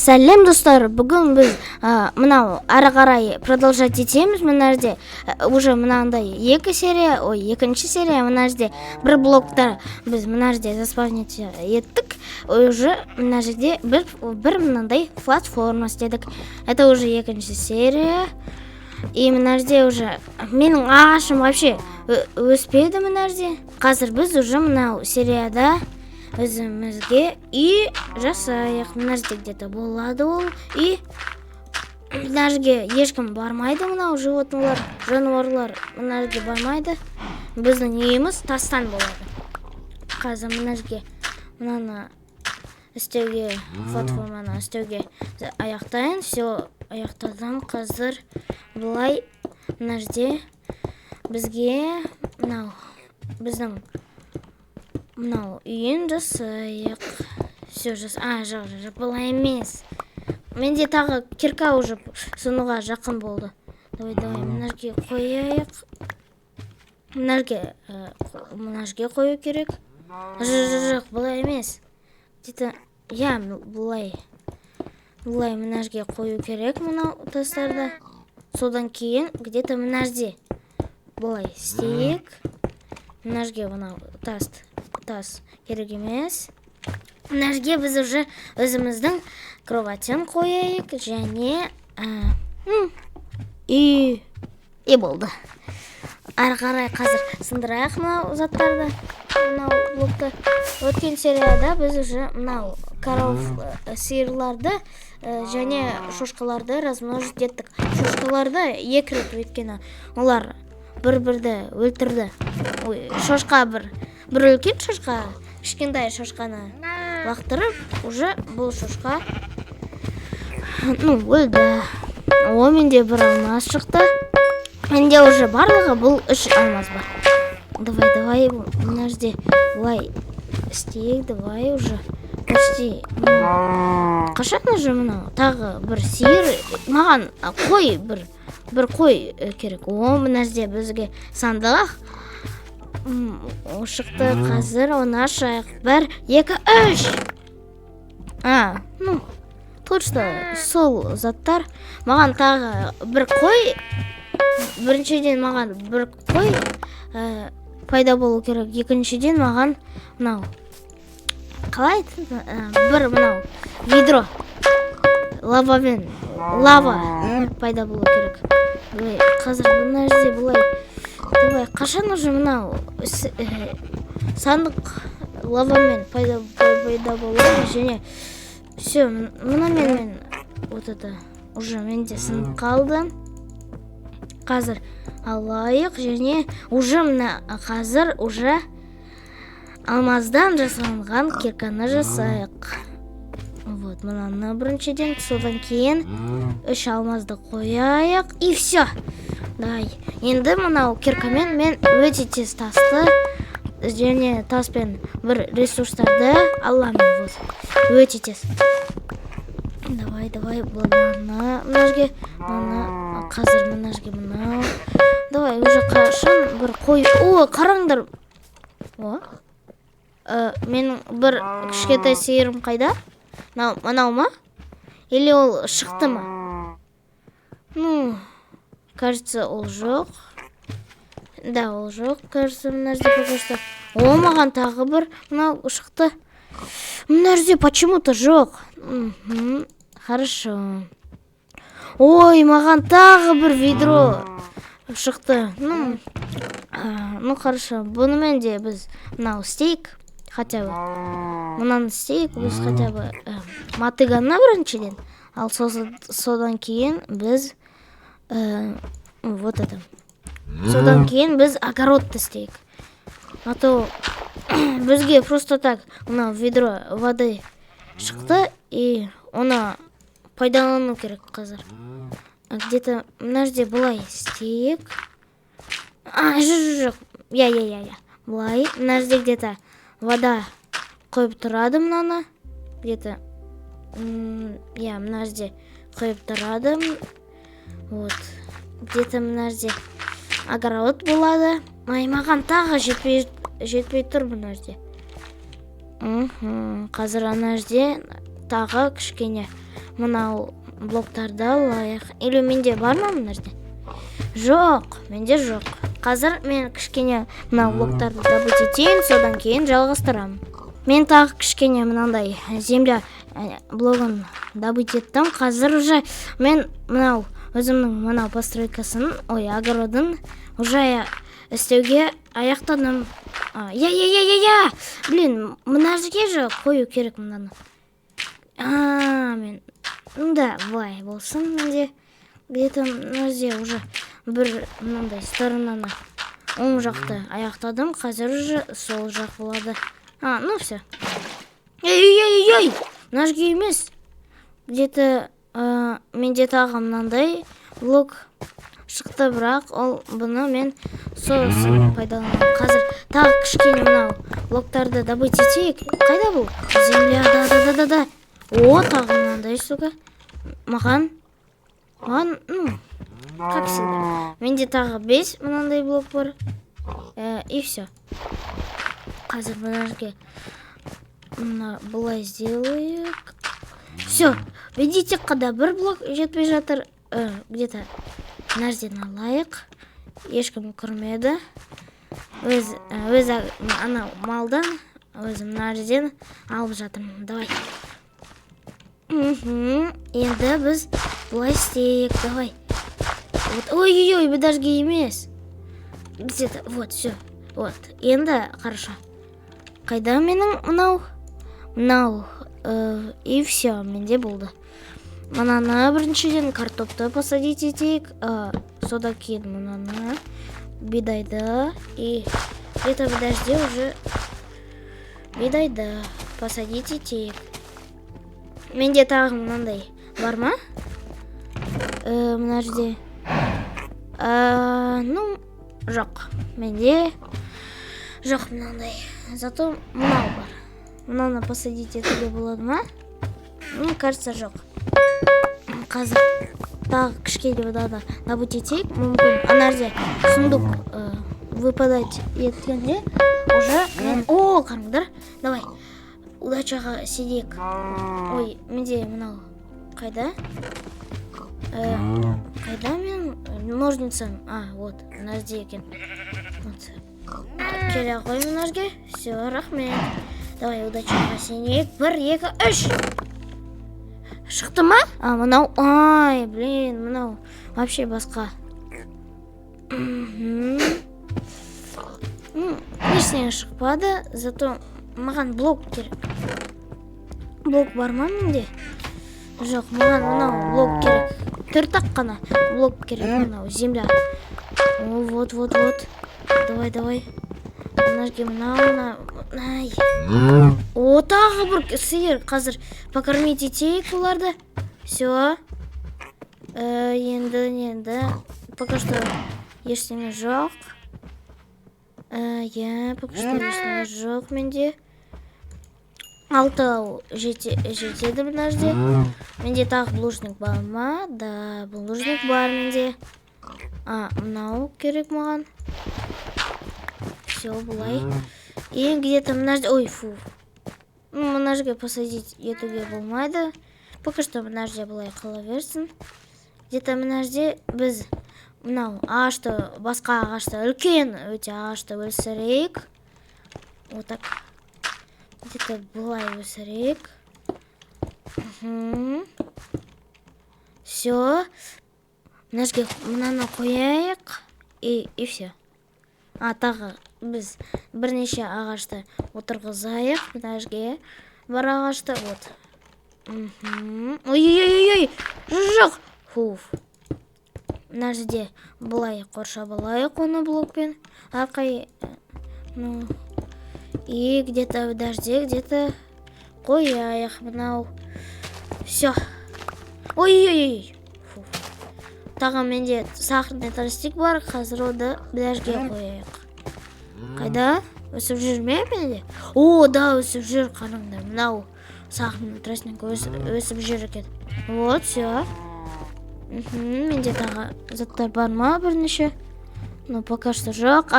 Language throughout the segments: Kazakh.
Сәлем достар, бүгін біз мынау ары қарай продолжать етеміз. Мына жерде уже мынандай екінші серия, мына жерде бір блокта біз мына жерде заспавнить еттік. Уже мына жерде бір мынандай платформа істедік. Это уже екінші серия. И мына жерде уже менің ағашым вообще өспеді мына жерде. Қазір біз уже мынау серияда өзімізге үй жасайық. Мына жерде где-то болады ол үй. Мына жерге ешкім бармайды, мынау животныйлар, жануарлар мына жерге бармайды. Біздің үйіміз тастан болады. Қазір мына жерге мынаны істеуге, платформаны істеуге аяқтайын. Все аяқтадым. Қазір былай мына жерде бізге біздің мынау үйін жасайық. Все жоқ, былай емес. Менде тағы кирка уже сынуға жақын болды. Давай, мына жерге қояйық. Мына жерге қою керек. Жоқ, былай емес. Где-то, былай мына жерге қою керек мынау тастарды. Содан кейін где-то мына жерде былай істейік. Мына жерге мынау тас керек емес. Мына жерге біз уже өзіміздің кроватьын қояйық және и болды. Ары қарай қазір сындырайық мынау заттарды. Мынау блокты. Өткен серияда біз уже мынау коров, сиырларды және шошқаларды размножить еттік. Шошқаларды екі рет өйткені олар бір-бірді өлтірді. Шошқа бір үлкен шошқа, кішкентай шошқаны лақтырып, уже бұл шошқа өлді. Менде бір алмаз шықты. Менде уже барлығы бұл 3 алмаз бар. Давай, мына жерде былай істейік, давай уже почти. Қашан уже мынау тағы бір сиыр, маған қой бір қой керек. Мына жерде бізге сандық шықты. Қазір оны ашайық. 1, 2, 3. Точно сол заттар. Маған тағы бір қой. Біріншіден маған бір қой пайда болу керек. Екіншіден маған мынау қалай бір мынау ведро лава пайда болу керек. Қазір мына жерде бұлай. Давай, қашан уже мынау сандық лавамен пайда болады және все, мынамен вот это уже менде сынып қалды. Қазір алайық және уже қазір уже алмаздан жасалынған кирканы жасайық. Вот, мынаны біріншіден, содан кейін 3 алмазды қояйық и все. Давай, енді мынау киркамен мен өте тез тасты және таспен бір ресурстарды аламын. Вот, өте тез. Давай, мына жерге, қазір мына жерге мынау. Давай, уже қашан бір қой. Қараңдар. Менің бір кішкентай сиырым қайда? Мынау ма? Или ол шықты ма? Кажется, ол жоқ. Да, ол жоқ. Кажется, мына жерде пока что. Маған тағы бір мынау шықты. Мына жерде почему-то жоқ. Хорошо. Маған тағы бір ведро шықты. Хорошо. Бұнымен де біз мынау істейік. Хотя бы. Мынаны істейік. Біз хотя бы мотыганна біріншіден. Ал содан кейін біз вот это. Содан кейін біз огородты істейік. А то бізге просто так мынау ведро воды шықты и оны пайдалану керек қазір. Где-то мына жерде былай істейік. Жоқ. Былай, мына жерде где-то вода қойып тұрады мынаны. Где-то мына жерде қойып тұрады. Вот. Где-то мына жерде огород болады. Маған тағы жетпей тұр мына жерде. Қазір ана жерде тағы кішкене мынау блоктарды алайық. Или менде бар ма мына жерде? Жоқ, менде жоқ. Қазір мен кішкене мынау блоктарды добыть етейін, содан кейін жалғастырамын. Мен тағы кішкене мынандай земля блогын добыть еттім. Қазір уже мен мынау өзімнің мынау постройкасын, огородын уже істеуге аяқтадым. Блин, мына жерге же қою керек мынаны. Мен да былай болсын менде. Где-то мына жерде уже бір мынандай сторонаны оң жақты аяқтадым. Қазір уже сол жақ болады. Ну все. Мына жерге емес. Где-то менде тағы мынандай блок шықты, бірақ бұны мен сосын пайдаланамын. Қазір тағы кішкене мынау блоктарды добыть етейік. Қайда бұл? Земля, да. Тағы мынандай штука. Маған, как всегда. Менде тағы 5 мынандай блок бар. И все. Қазір мына жерге былай сделайық. Все. Видите, когда бір блок жетпей жатыр. Где-то мына жерден алайық. Ешкім көрмеді. Өз анау малдан өзім мына жерден алып жатырмын. Давай. Енді біз былай істейік. Давай. Ой, бедажги емес. Где-то, вот, все. Вот. Енді хорошо. Қайда менің мынау? И все, менде болды. Мынаны біріншіден картопты посадить етейік. Содан кейін мынаны бидайды. И где-то подожди уже бидайды посадить етейік. Менде тағы мынандай бар ма? Мына жерде. Жоқ. Менде жоқ мынандай. Зато мынау бар. Мынаны посадить етуге болады ма? Кажется, жоқ. Қазір тағы кішкене мынаны добыть етейік. Мүмкін ана жерде сундук выпадать еткенде уже мен... қараңдар. Давай. Удачаға сенейік. Ой, менде мынау қайда? Қайда мен ножницам? Вот, мына жерде екен. Келе қой мына жерге. Все, рахмет. Давай удачаға сенейік. 1, 2, 3. Шықты ма? Мынау. Блин, мынау вообще басқа. Ештеңе шықпады, зато маған блок керек. Блок бар ма менде? Жоқ, маған мынау блок керек. 4 қана блок керек мынау земля. Вот. Давай. Мына жерге мынау. Тағы бір сиыр. Қазір покормить етейік оларды. Все. Енді. Пока что ештеңе жоқ. Пока что ештеңе жоқ менде. 6 жетеді мына жерде. Менде тағы булыжник бар ма? Да, булыжник бар менде. Мынау керек маған. Все, былай. И где-то мына жерде... Ой, фу. Мына жерге посадить етуге болмайды. Пока что мына жерде былай қала берсін. Где-то мына жерде біз мынау ағашты, басқа ағашты, үлкен өте ағашты өсірейік. Вот так. Где-то былай өсірейік. Все. Мына жерге мынаны қояйық. И все. Тағы біз бірнеше ағашты отырғызайық. Мына жерге бар ағашты. Вот. Ой. Жоқ. Мына жерде былай қоршап алайық оны блокпен. Арқай. И где-то подожди, где-то қояйық мынау. Все. Ой. Тағы менде сахарный тростник бар. Қазір оды бірге қояйық. Қайда? Өсіп жүр ме менде? Да, өсіп жүр, қараңдар. Мынау сахарный тростник өсіп жүр екен. Вот, все. Менде тағы заттар бар ма бірнеше? Пока что жоқ.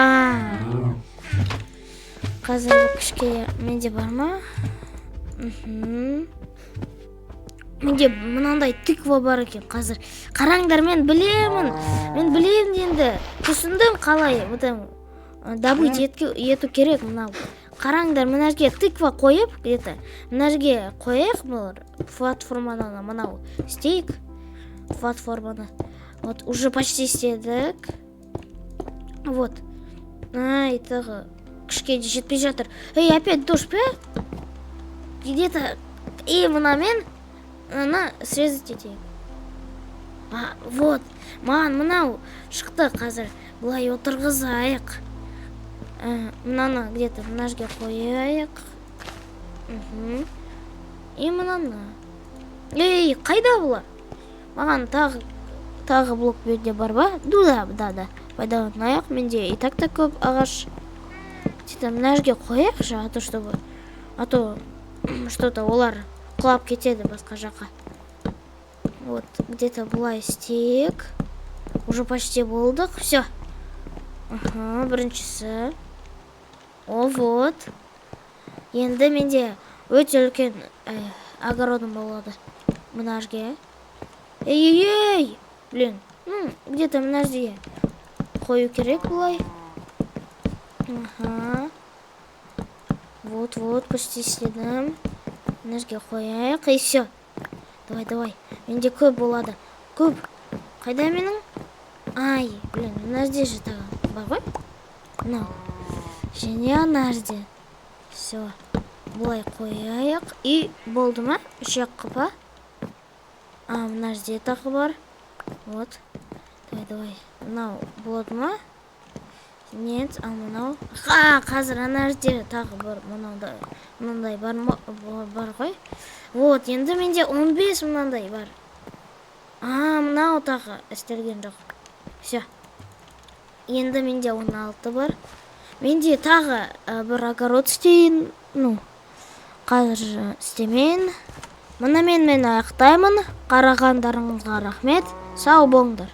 Қазір кішкене менде бар ма? менде мынандай тыква бар екен қазір. Қараңдар, мен білемін енді. Түсіндім қалай добыть ету керек мынау. Қараңдар, мына жерге тыква қойып, где-то мына жерге қояйық бұлар платформаны, мынау істейік платформаны. Вот, уже почти істедік. Вот. Тағы күшке жетпей жатыр. Опять дождь, где-то мынамен срезать етейік. Вот, маған мынау шықты қазір. Бұлай отырғызайық. Мынаны где-то мына жерге қояйық. Мынаны. Қайда бұлар? Маған тағы блок берде бар ба? Да. Пайдаланайық. Менде и так көп ағаш. Мына жерге қояйықшы, а то что-то олар құлап кетеді басқа жаққа. Вот, где-то бұлай істейік. Уже почти болдық. Все. Біріншісі. Вот. Енді менде өте үлкен огородым болады. Мына жерге. Блин. Где-то мына жерге қою керек бұлай. Вот, почти істедім. Мына жерге қояйық, и все. Давай. Менде көп болады. Көп. Қайда менің? Блин, мына жерде же тағы бар ғой? Мынау. Және ана жерде. Все. Бұлай қояйық. И болды ма? Үш жаққа па? Мына жерде тағы бар. Вот. Давай. Мынау болады ма? Нет, мынау. Қазір ана жерде тағы бар. Мынандай бар ғой. Вот, енді менде 15 мынандай бар. Мынау тағы істелген жоқ. Все. Енді менде 16 бар. Менде тағы бір огород істейін. Қазір істемейін. Мұнымен мен аяқтаймын. Қарағандарыңызға рахмет. Сау болыңдар.